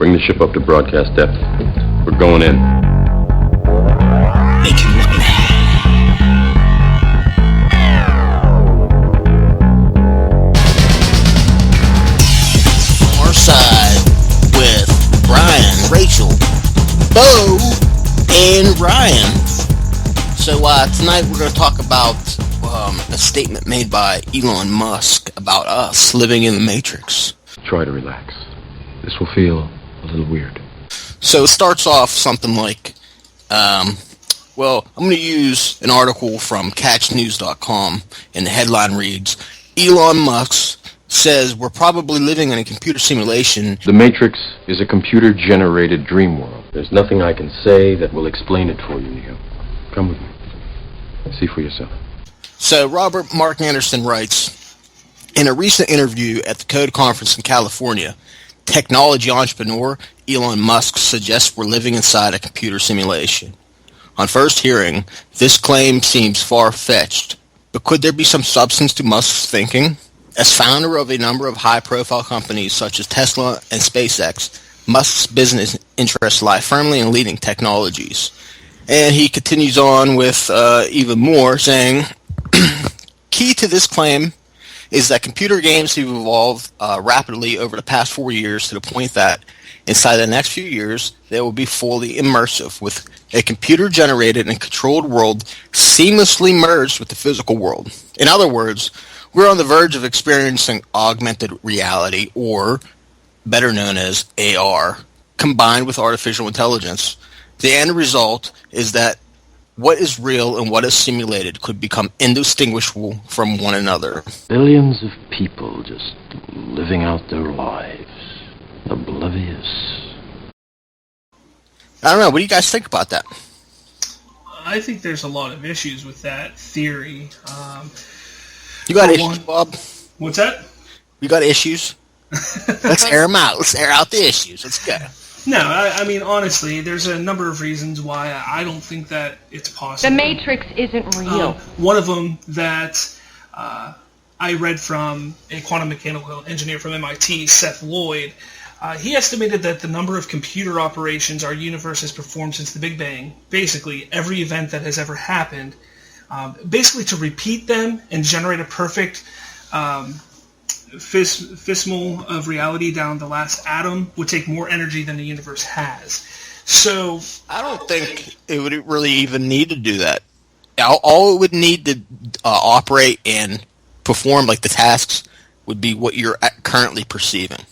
Bring the ship up to broadcast depth. We're going in. Make him look mad. Farside with Brian, Rachel, Bo, and Ryan. So tonight we're going to talk about a statement made by Elon Musk about us living in the Matrix. Try to relax. This will feel a little weird. So it starts off something like, I'm going to use an article from catchnews.com, and the headline reads, Elon Musk says we're probably living in a computer simulation. The Matrix is a computer-generated dream world. There's nothing I can say that will explain it for you, Neo. Come with me. See for yourself. So Robert Mark Anderson writes, in a recent interview at the Code Conference in California, technology entrepreneur Elon Musk suggests we're living inside a computer simulation. On first hearing, this claim seems far-fetched, but could there be some substance to Musk's thinking? As founder of a number of high-profile companies such as Tesla and SpaceX, Musk's business interests lie firmly in leading technologies. And he continues on with even more, saying, key to this claim is that computer games have evolved rapidly over the past 4 years to the point that inside the next few years, they will be fully immersive, with a computer-generated and controlled world seamlessly merged with the physical world. In other words, we're on the verge of experiencing augmented reality, or better known as AR, combined with artificial intelligence. The end result is that what is real and what is simulated could become indistinguishable from one another. Billions of people just living out their lives, oblivious. I don't know. What do you guys think about that? I think there's a lot of issues with that theory. You got issues, Bob? What's that? You got issues? Let's air them out. Let's air out the issues. Let's go. No, I mean, honestly, there's a number of reasons why I don't think that it's possible. The Matrix isn't real. One of them that I read from a quantum mechanical engineer from MIT, Seth Lloyd. He estimated that the number of computer operations our universe has performed since the Big Bang, basically every event that has ever happened, basically to repeat them and generate a perfect fismal of reality down the last atom would take more energy than the universe has. So I don't think it would really even need to do that. All it would need to operate and perform like the tasks would be what you're currently perceiving.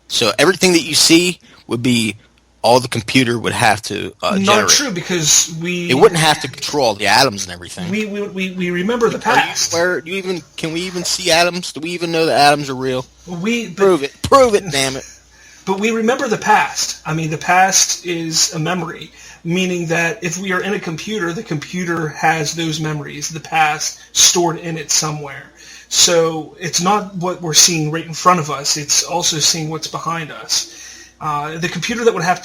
So everything that you see would be all the computer would have to generate. Not true, because it wouldn't have to control all the atoms and everything. We remember the past. Can we even see atoms? Do we even know that atoms are real? Prove it, damn it. But we remember the past. I mean, the past is a memory, meaning that if we are in a computer, the computer has those memories, the past stored in it somewhere. So it's not what we're seeing right in front of us. It's also seeing what's behind us. The computer would have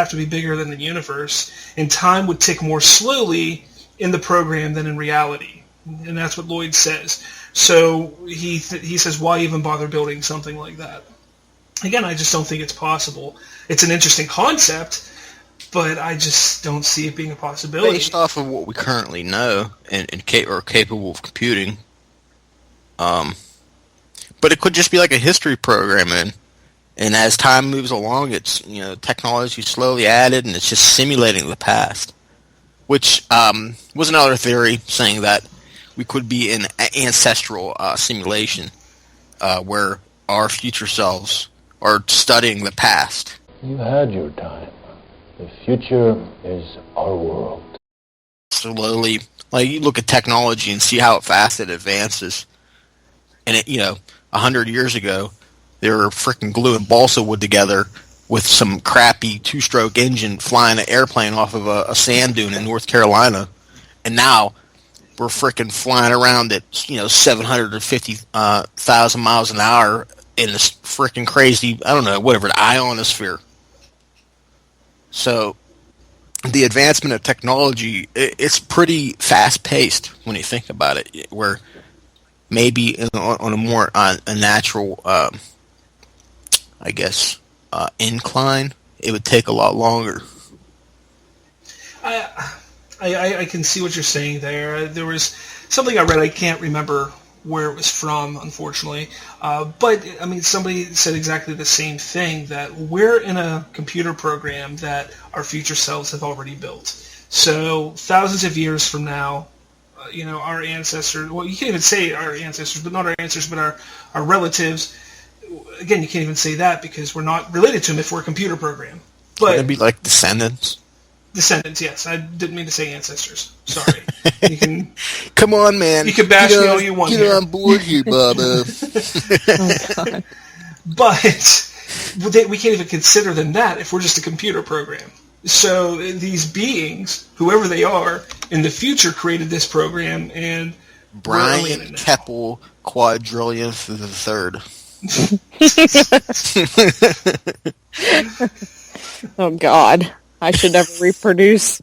to be bigger than the universe, and time would tick more slowly in the program than in reality, and that's what Lloyd says. So he says, why even bother building something like that? Again, I just don't think it's possible. It's an interesting concept, but I just don't see it being a possibility. Based off of what we currently know and are capable of computing, but it could just be like a history program. And as time moves along, it's technology slowly added, and it's just simulating the past, which was another theory saying that we could be in an ancestral simulation where our future selves are studying the past. You had your time. The future is our world. Slowly, like you look at technology and see how fast it advances, and 100 years ago, they were freaking gluing balsa wood together with some crappy two-stroke engine flying an airplane off of a sand dune in North Carolina. And now we're freaking flying around at 750,000 miles an hour in this freaking crazy, the ionosphere. So the advancement of technology, it's pretty fast-paced when you think about it, where maybe on a more a natural, incline, it would take a lot longer. I can see what you're saying there. There was something I read. I can't remember where it was from, unfortunately. But, I mean, somebody said exactly the same thing, that we're in a computer program that our future selves have already built. So thousands of years from now, our ancestors, well, you can't even say our ancestors, but not our ancestors, but our relatives. Again, you can't even say that because we're not related to them if we're a computer program. But It'd be like descendants. Descendants, yes. I didn't mean to say ancestors. Sorry. You can Come on, man. You can bash me all you want Get here. on board here, Bubba. Oh, God. But we can't even consider them that if we're just a computer program. So these beings, whoever they are, in the future created this program, and Brian Keppel quadrillionth the third. Oh, God. I should never reproduce.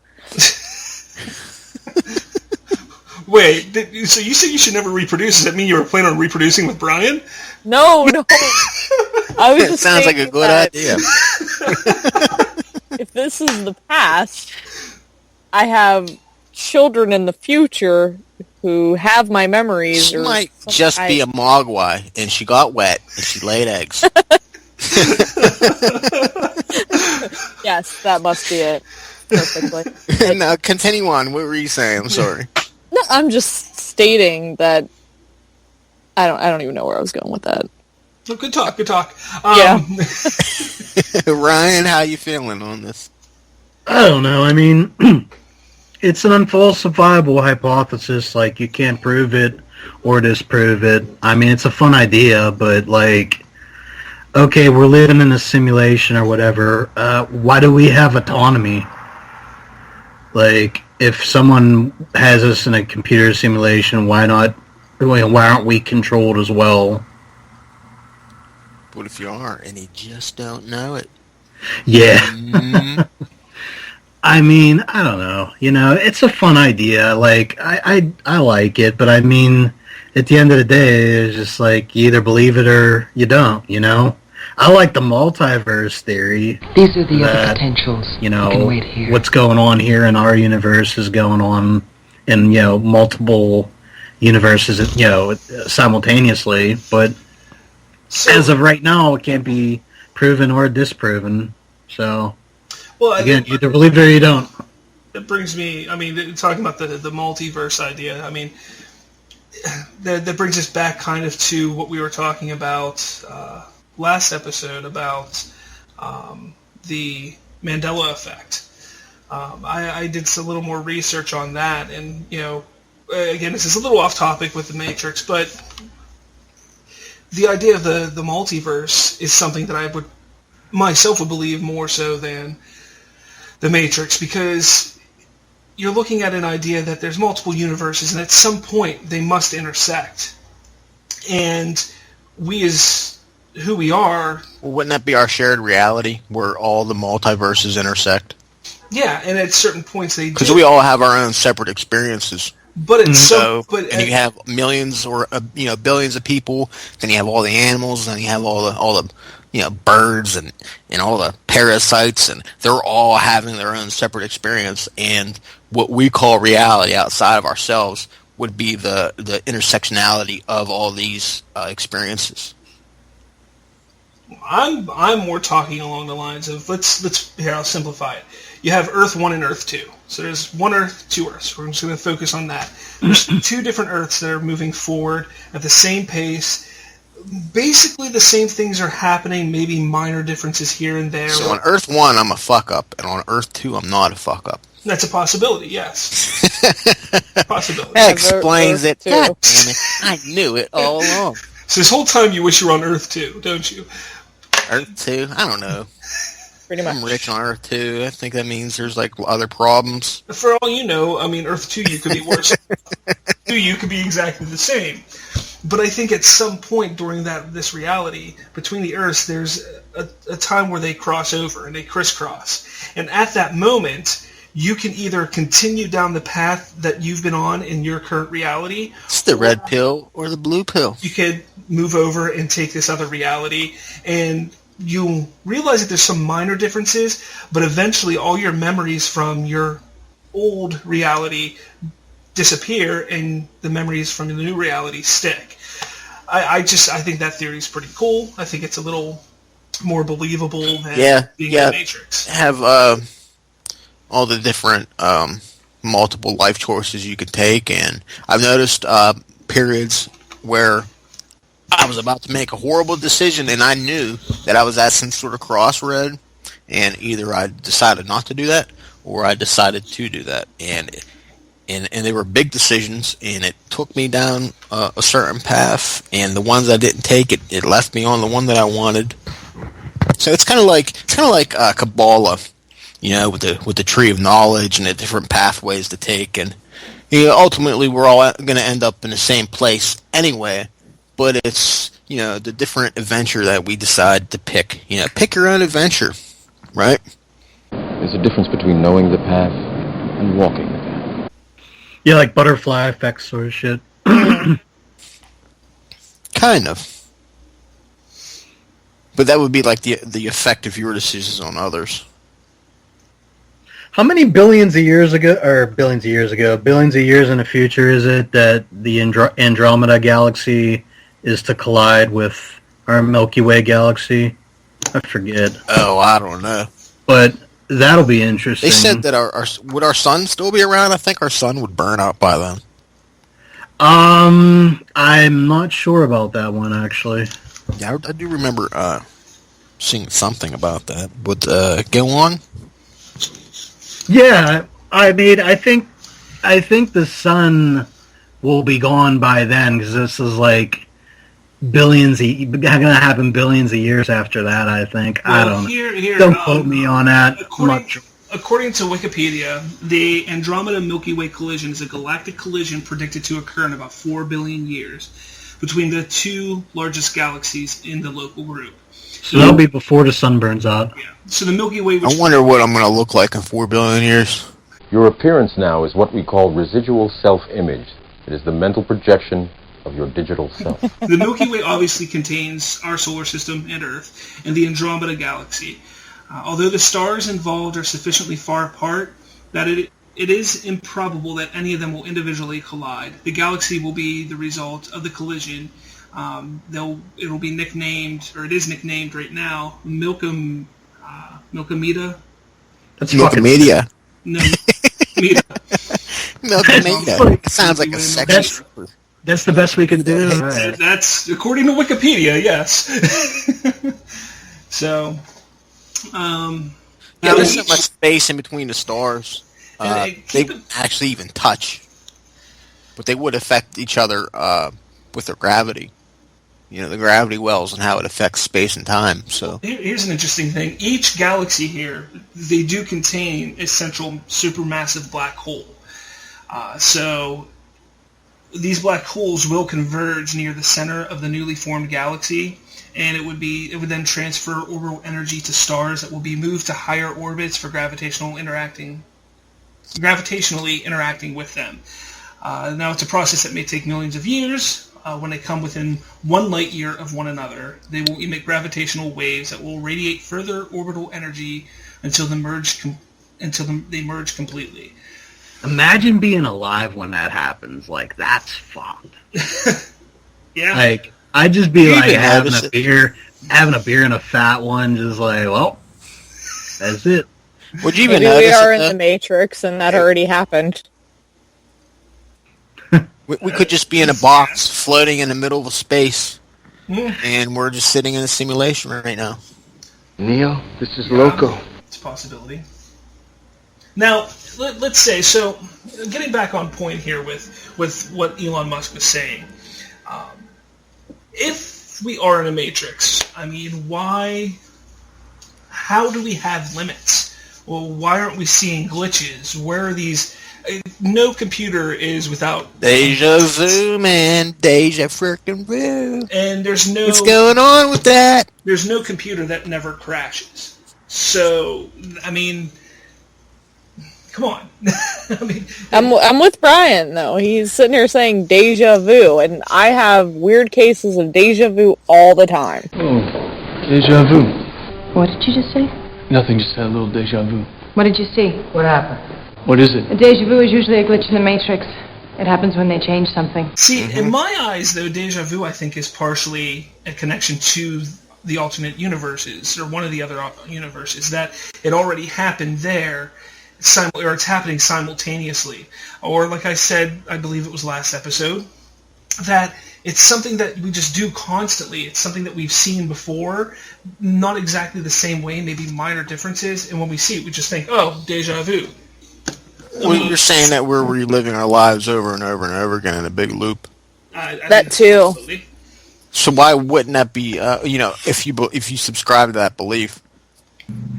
Wait, so you said you should never reproduce? Does that mean you were planning on reproducing with Brian? No. I was just Sounds like a saying good that idea. if this is the past, I have children in the future who have my memories. She or might some- just be a mogwai, and she got wet, and she laid eggs. Yes, that must be it. Perfectly. Now, continue on. What were you saying? I'm sorry. No, I'm just stating that I don't even know where I was going with that. Oh, good talk. Yeah. Ryan, how you feeling on this? I don't know. I mean, it's an unfalsifiable hypothesis. Like, you can't prove it or disprove it. I mean, it's a fun idea, but, like, okay, we're living in a simulation or whatever. Why do we have autonomy? Like, if someone has us in a computer simulation, why aren't we controlled as well? What if you are, and you just don't know it? Yeah. Mm-hmm. I mean, I don't know. It's a fun idea. Like, I like it, but I mean, at the end of the day, it's just like, you either believe it or you don't, I like the multiverse theory. These are the other potentials. You can wait here. What's going on here in our universe is going on in, multiple universes, simultaneously, but as of right now, it can't be proven or disproven. So, again, you either believe it or you don't. That brings me, talking about the multiverse idea, that brings us back kind of to what we were talking about last episode about the Mandela effect. I did a little more research on that, and, again, this is a little off topic with the Matrix, but the idea of the multiverse is something that I would believe more so than the Matrix, because you're looking at an idea that there's multiple universes, and at some point they must intersect. And we, as who we are... Well, wouldn't that be our shared reality, where all the multiverses intersect? Yeah, and at certain points they do. Because we all have our own separate experiences. But it's and you have millions or billions of people. Then you have all the animals. Then you have all the birds and all the parasites, and they're all having their own separate experience. And what we call reality outside of ourselves would be the intersectionality of all these experiences. I'm more talking along the lines of I'll simplify it. You have Earth 1 and Earth 2. So there's one Earth, two Earths. We're just going to focus on that. There's two different Earths that are moving forward at the same pace. Basically the same things are happening, maybe minor differences here and there. So on Earth 1, I'm a fuck-up, and on Earth 2, I'm not a fuck-up. That's a possibility, yes. Possibility. That explains it. Too. God damn it. I knew it all along. So this whole time you wish you were on Earth 2, don't you? Earth 2? I don't know. Pretty much. I'm rich on Earth 2. I think that means there's, other problems. For all you know, Earth 2 you could be worse. 2 you could be exactly the same. But I think at some point during this reality, between the Earths, there's a time where they cross over and they crisscross. And at that moment, you can either continue down the path that you've been on in your current reality. It's the red pill or the blue pill. You could move over and take this other reality. And you realize that there's some minor differences, but eventually all your memories from your old reality disappear and the memories from the new reality stick. I think that theory is pretty cool. I think it's a little more believable than being in the Matrix. Have all the different multiple life choices you could take, and I've noticed periods where I was about to make a horrible decision and I knew that I was at some sort of crossroad, and either I decided not to do that or I decided to do that, and they were big decisions, and it took me down a certain path, and the ones I didn't take, it left me on the one that I wanted. So it's kind of like Kabbalah, with the tree of knowledge and the different pathways to take, and ultimately we're all going to end up in the same place anyway. But it's the different adventure that we decide to pick. Pick your own adventure, right? There's a difference between knowing the path and walking the path. Yeah, like butterfly effect sort of shit. Kind of. But that would be like the effect of your decisions on others. How many billions of years in the future is it that the Andromeda galaxy is to collide with our Milky Way galaxy? I forget. Oh, I don't know. But that'll be interesting. They said that would our sun still be around? I think our sun would burn out by then. I'm not sure about that one, actually. Yeah, I do remember seeing something about that. But go on. Yeah, I mean, I think the sun will be gone by then, because this is like going to happen billions of years after that, I think. Well, I don't know. Don't quote me on that. According to Wikipedia, the Andromeda Milky Way collision is a galactic collision predicted to occur in about 4 billion years between the two largest galaxies in the local group. So that'll be before the sun burns out. Yeah. So the Milky Way... I wonder what I'm going to look like in 4 billion years. Your appearance now is what we call residual self-image. It is the mental projection of your digital self. The Milky Way obviously contains our solar system and Earth and the Andromeda galaxy. Although the stars involved are sufficiently far apart that it is improbable that any of them will individually collide. The galaxy will be the result of the collision. It'll be nicknamed, or it is nicknamed right now, Milkomeda. That's Milkomedia. No, Meta. Milkomeda. It sounds like a sex. That's the best we can do. Right. That's according to Wikipedia, yes. So, there's so much space in between the stars. They wouldn't actually even touch, but they would affect each other with their gravity. The gravity wells and how it affects space and time. So here's an interesting thing. Each galaxy here, they do contain a central supermassive black hole. So these black holes will converge near the center of the newly formed galaxy, and it would then transfer orbital energy to stars that will be moved to higher orbits for gravitationally interacting with them. Now, it's a process that may take millions of years. When they come within 1 light year of one another, they will emit gravitational waves that will radiate further orbital energy until they merge completely. Imagine being alive when that happens. Like, that's fucked. Yeah. Like, I'd just be like having a beer and a fat one, just like, well, that's it. Would you even Maybe notice we are in the Matrix, and that already happened. We could just be in a box floating in the middle of space, and we're just sitting in a simulation right now. Neo, this is loco. It's a possibility. Now, let's say, so getting back on point here with what Elon Musk was saying, if we are in a matrix, I mean, how do we have limits? Well, why aren't we seeing glitches? Where are these? No computer is without... Deja vu, man. Deja freaking vu. And there's no... What's going on with that? There's no computer that never crashes. So, I mean... Come on. I mean, I'm with Brian, though. He's sitting here saying deja vu, and I have weird cases of deja vu all the time. Oh, deja vu. What did you just say? Nothing, just had a little deja vu. What did you see? What happened? What is it? A deja vu is usually a glitch in the Matrix. It happens when they change something. See, in my eyes, though, deja vu, I think, is partially a connection to the alternate universes, or one of the other universes, that it already happened there, or it's happening simultaneously. Or, like I said, I believe it was last episode, that it's something that we just do constantly. It's something that we've seen before, not exactly the same way, maybe minor differences, and when we see it, we just think, oh, deja vu. Well, you're saying that we're reliving our lives over and over and over again in a big loop. I That too. absolutely. So why wouldn't that be? If you subscribe to that belief,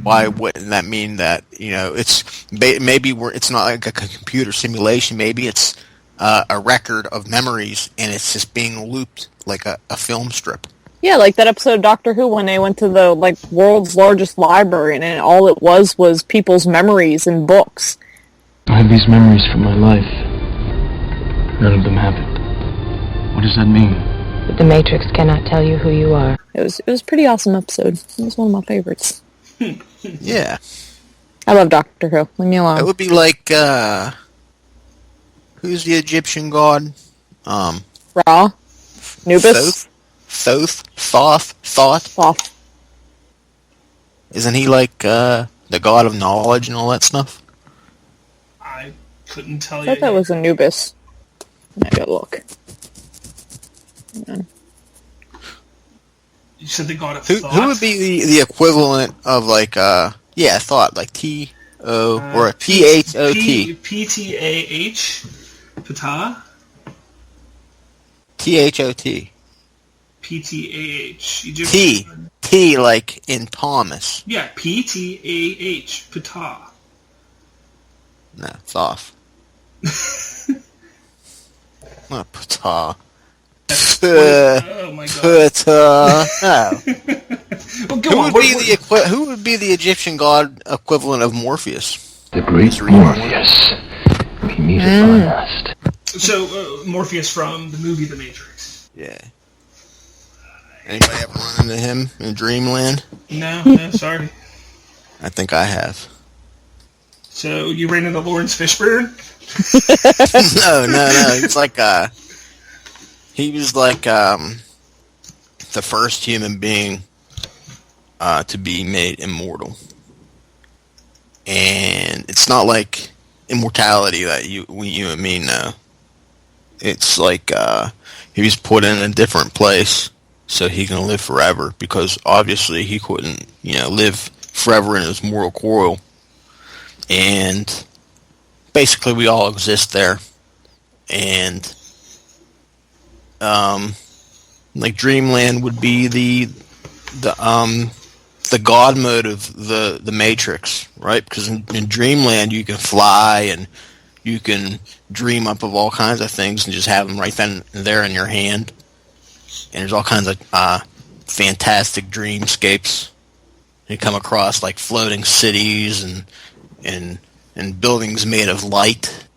why wouldn't that mean that it's maybe it's not like a computer simulation? Maybe it's a record of memories, and it's just being looped like a film strip. Yeah, like that episode of Doctor Who when they went to the world's largest library, and all it was people's memories and books. I have these memories from my life. None of them happened. What does that mean? But the Matrix cannot tell you who you are. It was a pretty awesome episode. It was one of my favorites. Yeah, I love Doctor Who. Leave me alone. it would be like who's the Egyptian god? Ra, Nubis, Thoth. Thoth. Isn't he like the god of knowledge and all that stuff? I couldn't tell I you. thought that was Anubis. I gotta look. Hang on. You said the god of Who thought? would be the equivalent of thought, like T-O or a P-H-O-T? P-T-A-H, Ptah? T-H-O-T. P-T-A-H. T like in Thomas. Yeah, P-T-A-H, Ptah. No, Thoth. Not Ptah. Oh my god. Ptah. No. Well, go on. Who would be the Egyptian god equivalent of Morpheus? The great Morpheus. We meet at last. So, Morpheus from the movie The Matrix. Yeah. Anybody ever run into him in Dreamland? No, sorry. I think I have. So, you ran into Lawrence Fishburne? No. It's like he was like the first human being to be made immortal, and it's not like immortality that you and me know. It's like he was put in a different place so he can live forever, because obviously he couldn't live forever in his mortal coil, and basically we all exist there, and like Dreamland would be the god mode of the Matrix, right? Because in Dreamland you can fly and you can dream up of all kinds of things and just have them right then and there in your hand. And there's all kinds of fantastic dreamscapes. You come across like floating cities and buildings made of light.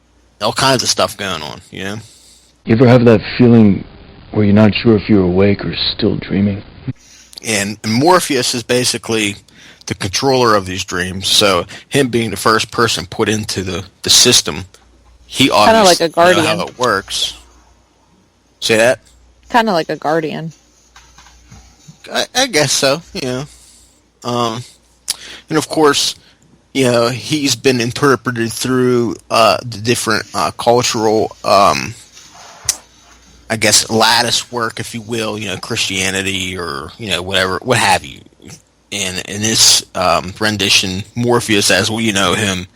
All kinds of stuff going on, You ever have that feeling where you're not sure if you're awake or still dreaming? And Morpheus is basically the controller of these dreams. So him being the first person put into the system, he obviously Kinda like a guardian. knows how it works. Say that? Kind of like a guardian. I guess so, and of course, he's been interpreted through the different cultural, I guess, lattice work, if you will, Christianity or, whatever, what have you. And in this rendition, Morpheus, as we know him,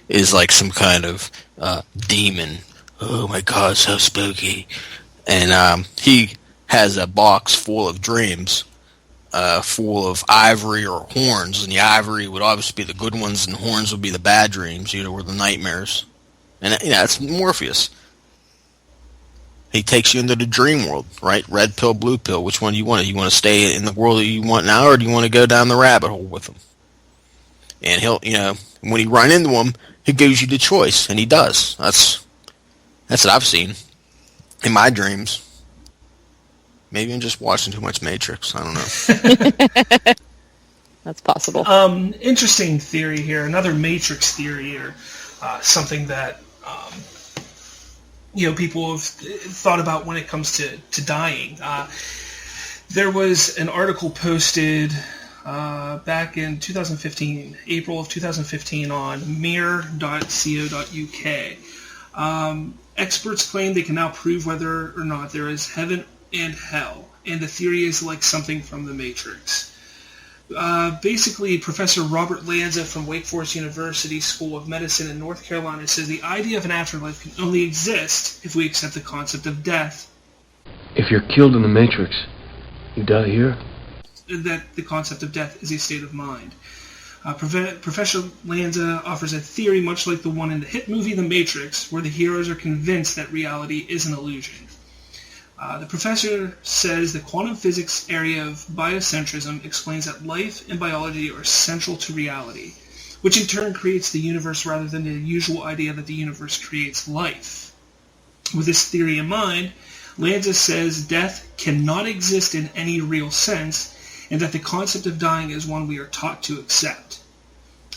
is like some kind of demon. Oh my god, so spooky. And he has a box full of dreams, full of ivory or horns, and the ivory would obviously be the good ones, and the horns would be the bad dreams, or the nightmares. And it's Morpheus. He takes you into the dream world, right? Red pill, blue pill. Which one do you want? You want to stay in the world that you want now, or do you want to go down the rabbit hole with him? And he'll, when you run into him, he gives you the choice, and he does. That's what I've seen in my dreams. Maybe I'm just watching too much Matrix. I don't know. That's possible. Interesting theory here. Another Matrix theory, or something that people have thought about when it comes to dying. There was an article posted back in 2015, April of 2015, on mirror.co.uk. Experts claim they can now prove whether or not there is heaven and hell, and the theory is like something from the Matrix. Basically, Professor Robert Lanza from Wake Forest University School of Medicine in North Carolina says the idea of an afterlife can only exist if we accept the concept of death. If you're killed in the Matrix, you die here? That the concept of death is a state of mind. Professor Lanza offers a theory much like the one in the hit movie The Matrix, where the heroes are convinced that reality is an illusion. The professor says the quantum physics area of biocentrism explains that life and biology are central to reality, which in turn creates the universe rather than the usual idea that the universe creates life. With this theory in mind, Lanza says death cannot exist in any real sense, and that the concept of dying is one we are taught to accept.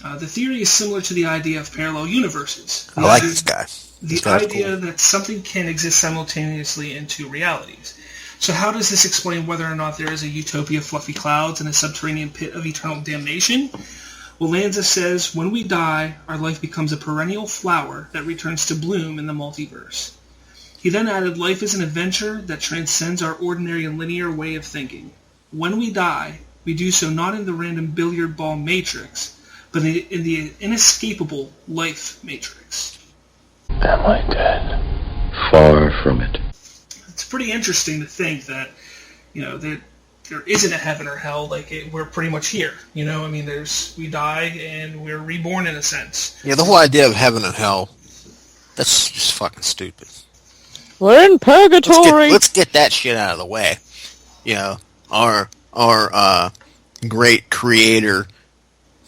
The theory is similar to the idea of parallel universes. I like this guy. The idea that something can exist simultaneously in two realities. So how does this explain whether or not there is a utopia of fluffy clouds and a subterranean pit of eternal damnation? Well, Lanza says, when we die, our life becomes a perennial flower that returns to bloom in the multiverse. He then added, life is an adventure that transcends our ordinary and linear way of thinking. When we die, we do so not in the random billiard ball matrix, but in the inescapable life matrix. Am I dead? Far from it. It's pretty interesting to think that, that there isn't a heaven or hell. We're pretty much here. We die and we're reborn in a sense. Yeah, the whole idea of heaven and hell, that's just fucking stupid. We're in purgatory. Let's get that shit out of the way. Our great creator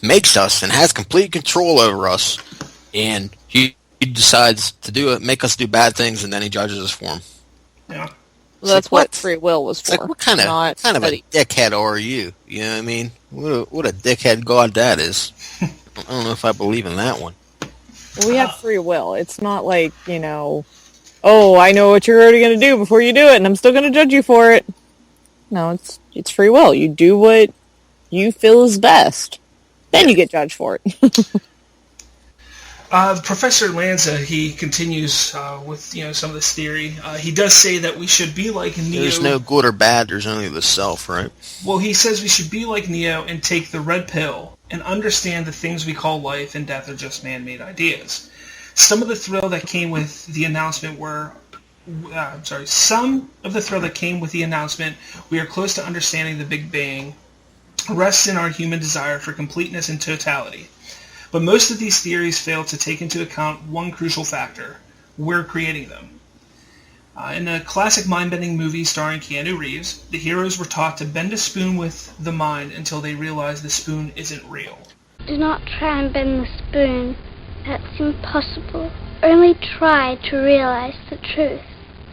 makes us and has complete control over us, and he decides to make us do bad things, and then he judges us for them. Yeah. Well, that's what free will was for. Like, what kind of a dickhead are you? You know what I mean? What a dickhead god that is. I don't know if I believe in that one. We have free will. It's not like, oh, I know what you're already going to do before you do it, and I'm still going to judge you for it. No, it's free will. You do what you feel is best. Then you get judged for it. Professor Lanza, he continues with some of this theory. He does say that we should be like Neo. There's no good or bad. There's only the self, right? Well, he says we should be like Neo and take the red pill and understand the things we call life and death are just man-made ideas. Some of the thrill that came with the announcement we are close to understanding the Big Bang rests in our human desire for completeness and totality. But most of these theories fail to take into account one crucial factor: we're creating them. In a classic mind-bending movie starring Keanu Reeves, the heroes were taught to bend a spoon with the mind until they realize the spoon isn't real. Do not try and bend the spoon. That's impossible. Only try to realize the truth.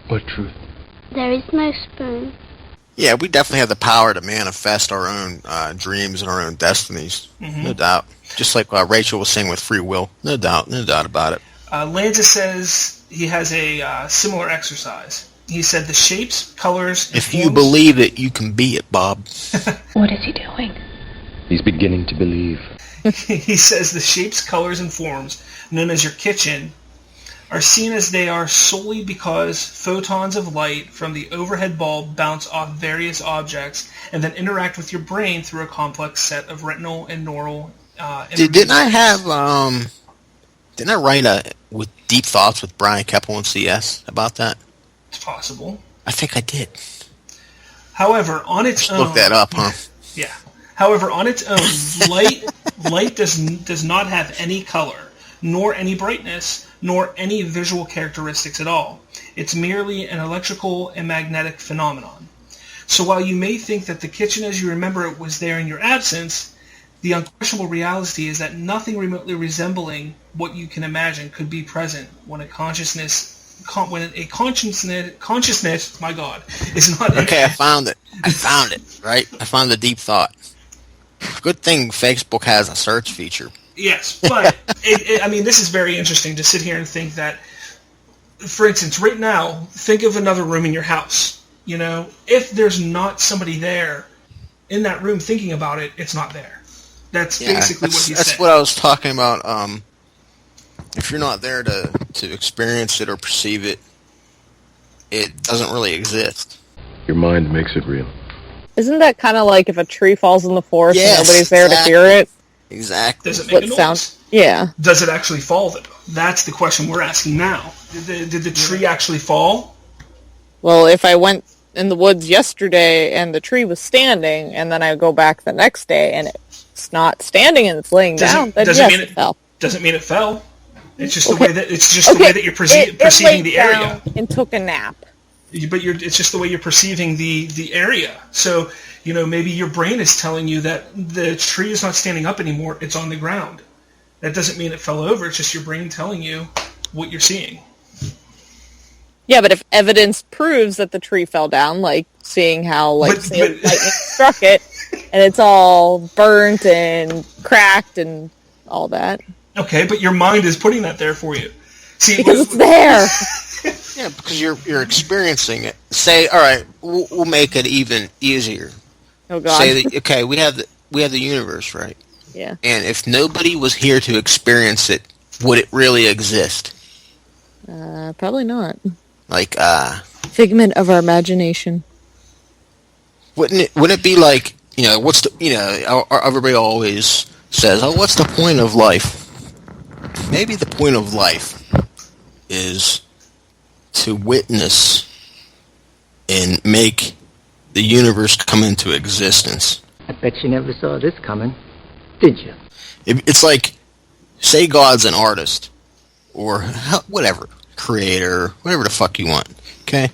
What truth? There is no spoon. Yeah, we definitely have the power to manifest our own dreams and our own destinies. Mm-hmm. No doubt. Just like Rachel was saying with free will. No doubt about it. Lanza says he has a similar exercise. He said the shapes, colors, and If you believe it, you can be it, Bob. What is he doing? He's beginning to believe. He says the shapes, colors, and forms, known as your kitchen, are seen as they are solely because photons of light from the overhead bulb bounce off various objects and then interact with your brain through a complex set of retinal and neural Didn't I write with Deep Thoughts with Brian Keppel and CS about that? It's possible. I think I did. However, on its own... Look that up, huh? Yeah. However, on its own, light does not have any color, nor any brightness, nor any visual characteristics at all. It's merely an electrical and magnetic phenomenon. So while you may think that the kitchen as you remember it was there in your absence, the unquestionable reality is that nothing remotely resembling what you can imagine could be present when a consciousness, my God, is not... Okay, I found it, right? I found the deep thought. good thing Facebook has a search feature. Yes, but I mean, this is very interesting to sit here and think that, for instance, right now, think of another room in your house. You know, if there's not somebody there in that room thinking about it, it's not there. That's basically what he said. That's what I was talking about. If you're not there to experience it or perceive it, it doesn't really exist. Your mind makes it real. Isn't that kind of like if a tree falls in the forest and Yes, nobody's there to hear it? Exactly. Does it make a noise? Sound? Yeah. Does it actually fall, though? That's the question we're asking now. Did the tree actually fall? Well, if I went in the woods yesterday and the tree was standing, and then I go back the next day and it's not standing and it's laying down, then yes, it fell. Doesn't mean it fell. It's just the way that the way that you're perceiving the area. And took a nap. But it's just the way you're perceiving the area. So, you know, maybe your brain is telling you that the tree is not standing up anymore, it's on the ground. That doesn't mean it fell over, it's just your brain telling you what you're seeing. Yeah, but if evidence proves that the tree fell down, like seeing how lightning struck it, and it's all burnt and cracked and all that. Okay, but your mind is putting that there for you. See, because it's there. Yeah, because you're experiencing it. Say, all right, we'll make it even easier. Oh God. Say that, okay, we have the universe, right? Yeah. And if nobody was here to experience it, would it really exist? Probably not. Like, figment of our imagination. Wouldn't it be like, you know, everybody always says, oh, what's the point of life? Maybe the point of life is to witness and make the universe come into existence. I bet you never saw this coming, did you? It's like, say God's an artist, or whatever, creator, whatever the fuck you want, okay?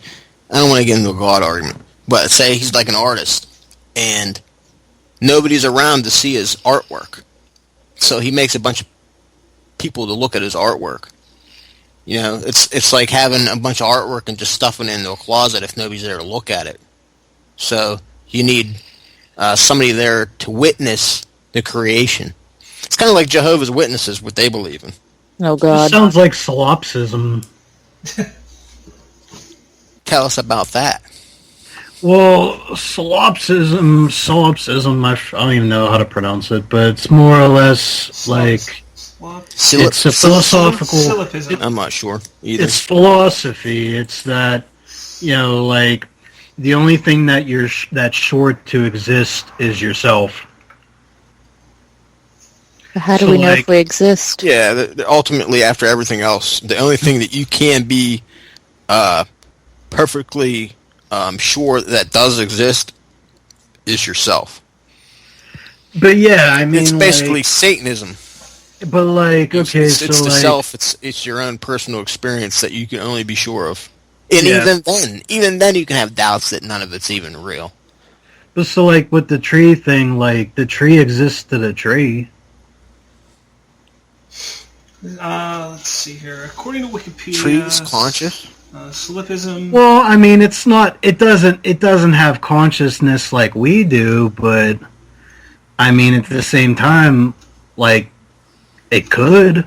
I don't want to get into a God argument, but say he's like an artist, and nobody's around to see his artwork. So he makes a bunch of people to look at his artwork. You know, it's like having a bunch of artwork and just stuffing it into a closet if nobody's there to look at it. So you need somebody there to witness the creation. It's kind of like Jehovah's Witnesses, what they believe in. Oh, God. It sounds like solipsism. Tell us about that. Well, solipsism, I don't even know how to pronounce it, but it's more or less like... It's a philosophical... I'm not sure either. It's philosophy. It's that, you know, like, the only thing that's short to exist is yourself. How do we know if we exist? Yeah, ultimately, after everything else, the only thing that you can be perfectly sure that does exist is yourself. But yeah, I mean, it's basically Satanism. But like, okay, it's the like, self. It's your own personal experience that you can only be sure of. And even then, you can have doubts that none of it's even real. But so, like with the tree thing, like the tree exists to the tree. Let's see here. According to Wikipedia, trees conscious. Solipsism. Well, I mean, it's not. It doesn't have consciousness like we do, but I mean, at the same time, like it could.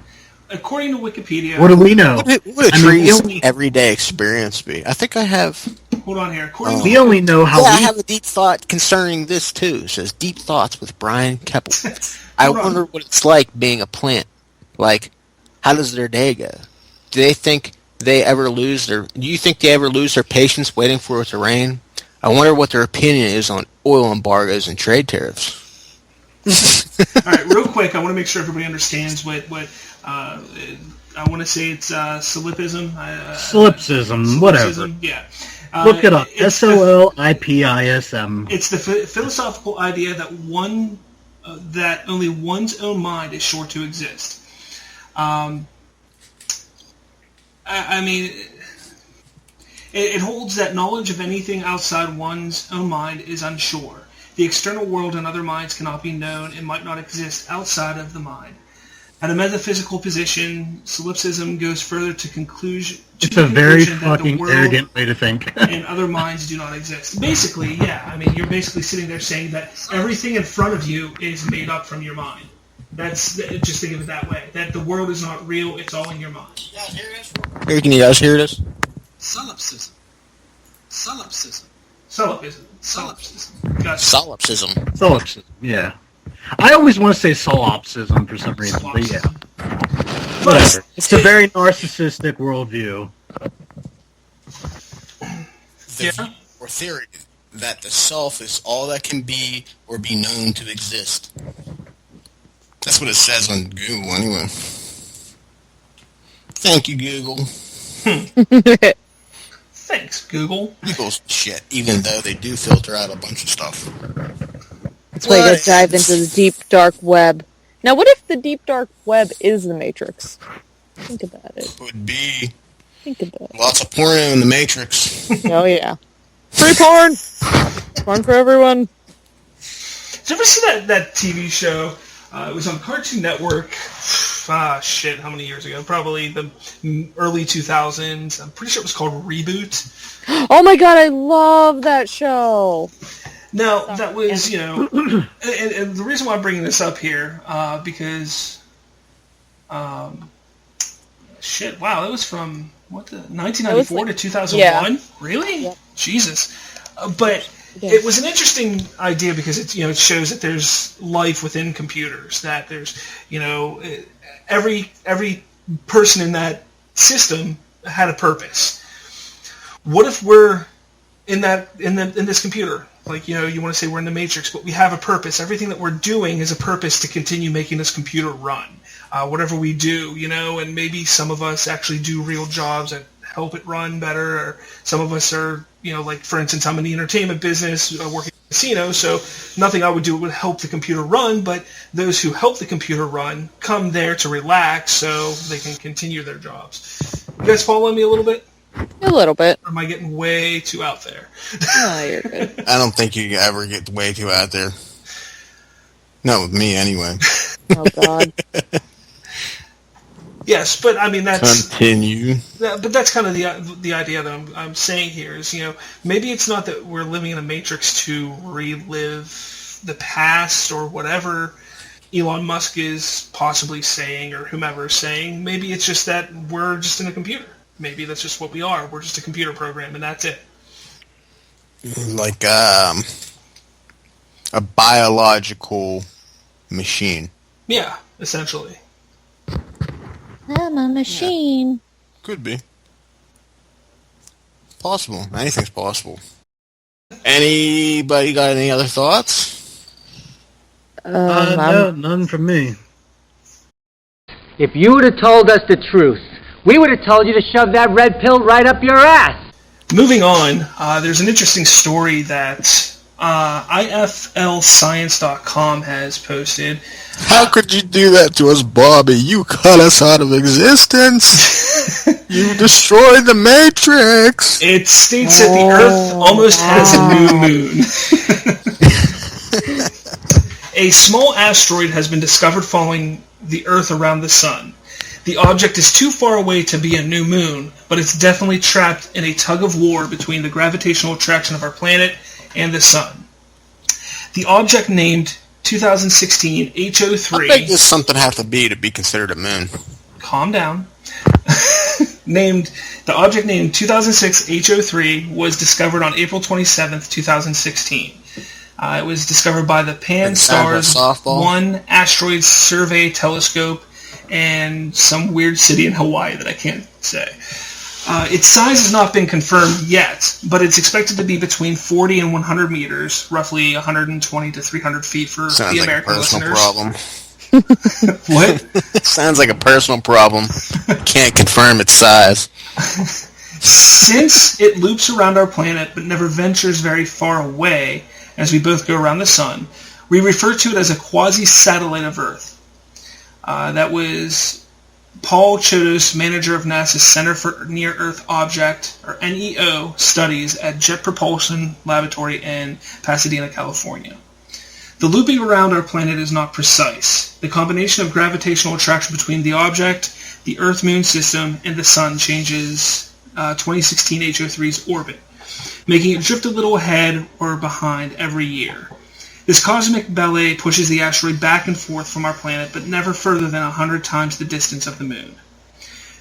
According to Wikipedia, what do we know? What would a tree's everyday experience be? I think I have. Hold on here. We only know how. I have a deep thought concerning this too. It says Deep Thoughts with Brian Keppel. I wonder what it's like being a plant. Like, how does their day go? Do you think they ever lose their patience waiting for it to rain? I wonder what their opinion is on oil embargoes and trade tariffs. All right, real quick, I want to make sure everybody understands what I want to say. It's solipsism. Solipsism, whatever. Yeah. Look it up. Solipsism. It's the philosophical idea that that only one's own mind is sure to exist. I mean, it holds that knowledge of anything outside one's own mind is unsure. The external world and other minds cannot be known and might not exist outside of the mind. At a metaphysical position, solipsism goes further to conclusion. It's a very fucking arrogant way to think. And other minds do not exist. Basically, yeah. I mean, you're basically sitting there saying that everything in front of you is made up from your mind. Just think of it that way. That the world is not real; it's all in your mind. Hey, can you guys hear this? Solipsism. Solipsism. Solipsism. Gotcha. Solipsism. Yeah. I always want to say solipsism for some reason, but yeah. Whatever. It's a very narcissistic worldview. The or theory that the self is all that can be or be known to exist. That's what it says on Google, anyway. Thank you, Google. Thanks, Google. Google's shit, even though they do filter out a bunch of stuff. That's why you guys dive into the deep, dark web. Now, what if the deep, dark web is the Matrix? Think about it. Could be. Think about it. Lots of porno in the Matrix. Oh, yeah. Free porn! Porn for everyone. Did you ever see that TV show? It was on Cartoon Network. How many years ago? Probably the early 2000s. I'm pretty sure it was called Reboot. Oh my god, I love that show! Now, that was, and the reason why I'm bringing this up here, because, that was from, 1994 to 2001? Yeah. Really? Yep. Jesus. But it was an interesting idea because it shows that there's life within computers, that there's, every person in that system had a purpose. What if we're in this computer? Like, you want to say we're in the Matrix, but we have a purpose. Everything that we're doing is a purpose to continue making this computer run. Whatever we do, and maybe some of us actually do real jobs that help it run better, or some of us are, like, for instance, I'm in the entertainment business, working in a casino, so nothing I would do would help the computer run, but those who help the computer run come there to relax so they can continue their jobs. You guys follow me a little bit? A little bit. Or am I getting way too out there? Oh, you're good. I don't think you ever get way too out there. Not with me, anyway. Oh, God. Yes, but I mean that's continue. But that's kind of the idea that I'm saying here is maybe it's not that we're living in a matrix to relive the past or whatever Elon Musk is possibly saying or whomever is saying. Maybe it's just that we're just in a computer. Maybe that's just what we are. We're just a computer program, and that's it. Like a biological machine. Yeah, essentially. I'm a machine. Could be. Possible. Anything's possible. Anybody got any other thoughts? No, none from me. If you would have told us the truth, we would have told you to shove that red pill right up your ass. Moving on, there's an interesting story that IFLscience.com has posted. How could you do that to us, Bobby? You cut us out of existence. You destroyed the Matrix. It states that the Earth almost has a new moon. A small asteroid has been discovered following the Earth around the Sun. The object is too far away to be a new moon, but it's definitely trapped in a tug-of-war between the gravitational attraction of our planet and the Sun. The object named 2016 HO3... How big does something have to be considered a moon? Calm down. The object named 2006 HO3 was discovered on April 27th, 2016. It was discovered by the Pan-STARRS 1 Asteroid Survey Telescope and some weird city in Hawaii that I can't say. Its size has not been confirmed yet, but it's expected to be between 40 and 100 meters, roughly 120 to 300 feet for the American listeners. Sounds like a personal problem. What? Sounds like a personal problem. Can't confirm its size. Since it loops around our planet but never ventures very far away, as we both go around the Sun, we refer to it as a quasi-satellite of Earth. That was Paul Chodos, manager of NASA's Center for Near-Earth Object, or NEO, studies at Jet Propulsion Laboratory in Pasadena, California. The looping around our planet is not precise. The combination of gravitational attraction between the object, the Earth-Moon system, and the Sun changes 2016 HO3's orbit, making it drift a little ahead or behind every year. This cosmic ballet pushes the asteroid back and forth from our planet, but never further than 100 times the distance of the Moon.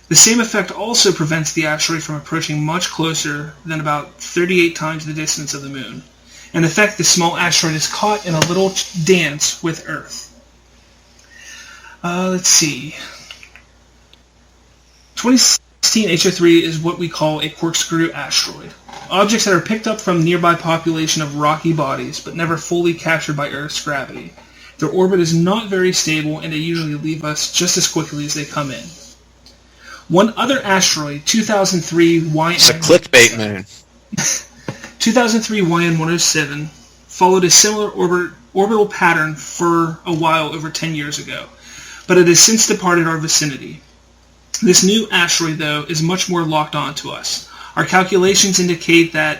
The same effect also prevents the asteroid from approaching much closer than about 38 times the distance of the Moon. In effect, the small asteroid is caught in a little dance with Earth. Let's see. 2016 HO3 is what we call a corkscrew asteroid. Objects that are picked up from nearby population of rocky bodies, but never fully captured by Earth's gravity. Their orbit is not very stable, and they usually leave us just as quickly as they come in. One other asteroid, 2003 YN... It's a clickbait moon. 2003 YN-107 followed a similar orbital pattern for a while over 10 years ago, but it has since departed our vicinity. This new asteroid, though, is much more locked on to us. Our calculations indicate that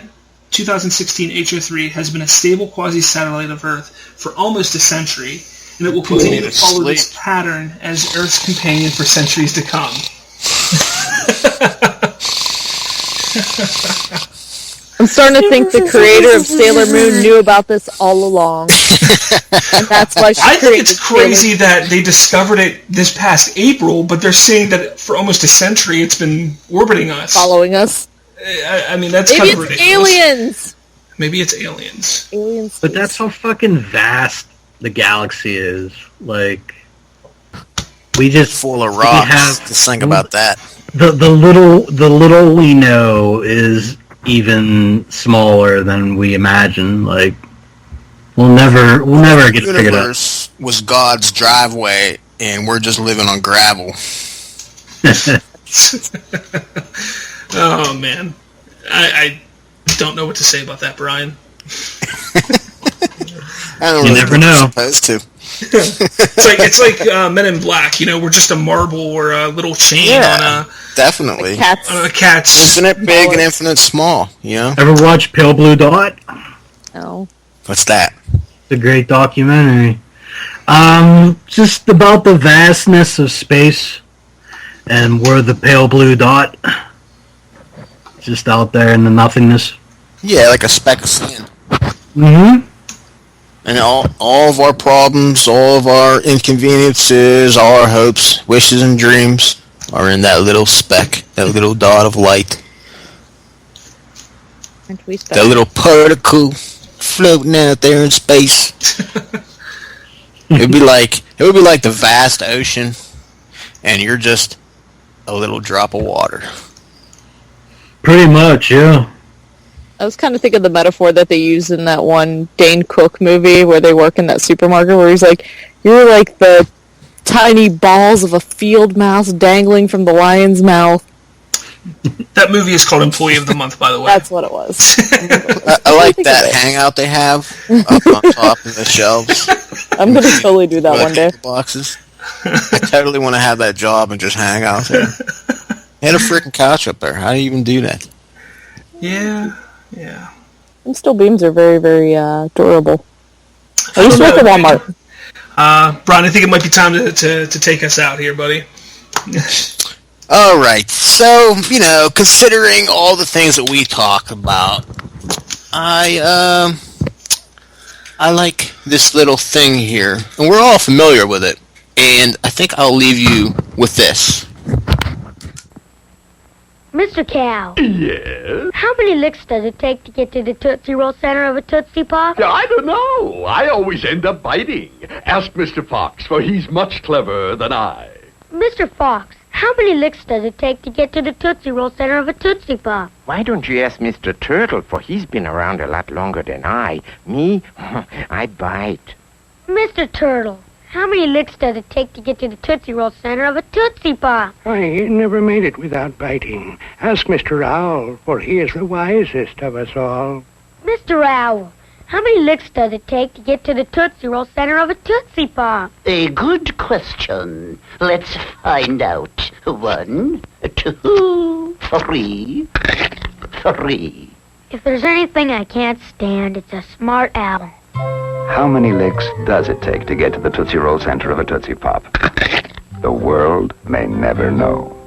2016 HO3 has been a stable quasi-satellite of Earth for almost a century, and it will continue to follow this pattern as Earth's companion for centuries to come. I'm starting to think the creator of Sailor Moon knew about this all along. And that's why she I think it's created crazy that they discovered it this past April, but they're saying that for almost a century it's been orbiting us. Following us. I mean, that's Maybe kind of it's ridiculous. aliens! Maybe it's aliens. Aliens. But that's how fucking vast the galaxy is. Like, we just full of rocks. Just think about that. The little we know is even smaller than we imagine. Like, we'll never get figured out. The universe was God's driveway, and we're just living on gravel. Oh man, I don't know what to say about that, Brian. You never know. Supposed to. It's like Men in Black. You know, we're just a marble or a little chain on a definitely on a cat's infinite big and infinite small. You know. Ever watch Pale Blue Dot? No. What's that? It's a great documentary. Just about the vastness of space, and we're the pale blue dot, just out there in the nothingness. Yeah, like a speck of sand. Mm-hmm. And all of our problems, all of our inconveniences, all our hopes, wishes, and dreams are in that little speck, that little dot of light. That little particle floating out there in space. It would be like the vast ocean, and you're just a little drop of water. Pretty much, yeah. I was kind of thinking the metaphor that they use in that one Dane Cook movie where they work in that supermarket where he's like, you're like the tiny balls of a field mouse dangling from the lion's mouth. That movie is called Employee of the Month, by the way. That's what it was. I like that hangout they have up on top of the shelves. I'm going to totally do that one day. Boxes. I totally want to have that job and just hang out there. They had a freaking couch up there. How do you even do that? Yeah. And steel beams are very, very durable. I used to work at Walmart. Brian, I think it might be time to take us out here, buddy. All right. So, considering all the things that we talk about, I like this little thing here, and we're all familiar with it. And I think I'll leave you with this. Mr. Cow. Yes? How many licks does it take to get to the Tootsie Roll center of a Tootsie Pop? I don't know. I always end up biting. Ask Mr. Fox, for he's much cleverer than I. Mr. Fox, how many licks does it take to get to the Tootsie Roll center of a Tootsie Pop? Why don't you ask Mr. Turtle, for he's been around a lot longer than I. Me? I bite. Mr. Turtle, how many licks does it take to get to the Tootsie Roll center of a Tootsie Pop? I never made it without biting. Ask Mr. Owl, for he is the wisest of us all. Mr. Owl, how many licks does it take to get to the Tootsie Roll center of a Tootsie Pop? A good question. Let's find out. 1, 2, 3. If there's anything I can't stand, it's a smart owl. How many licks does it take to get to the Tootsie Roll center of a Tootsie Pop? The world may never know.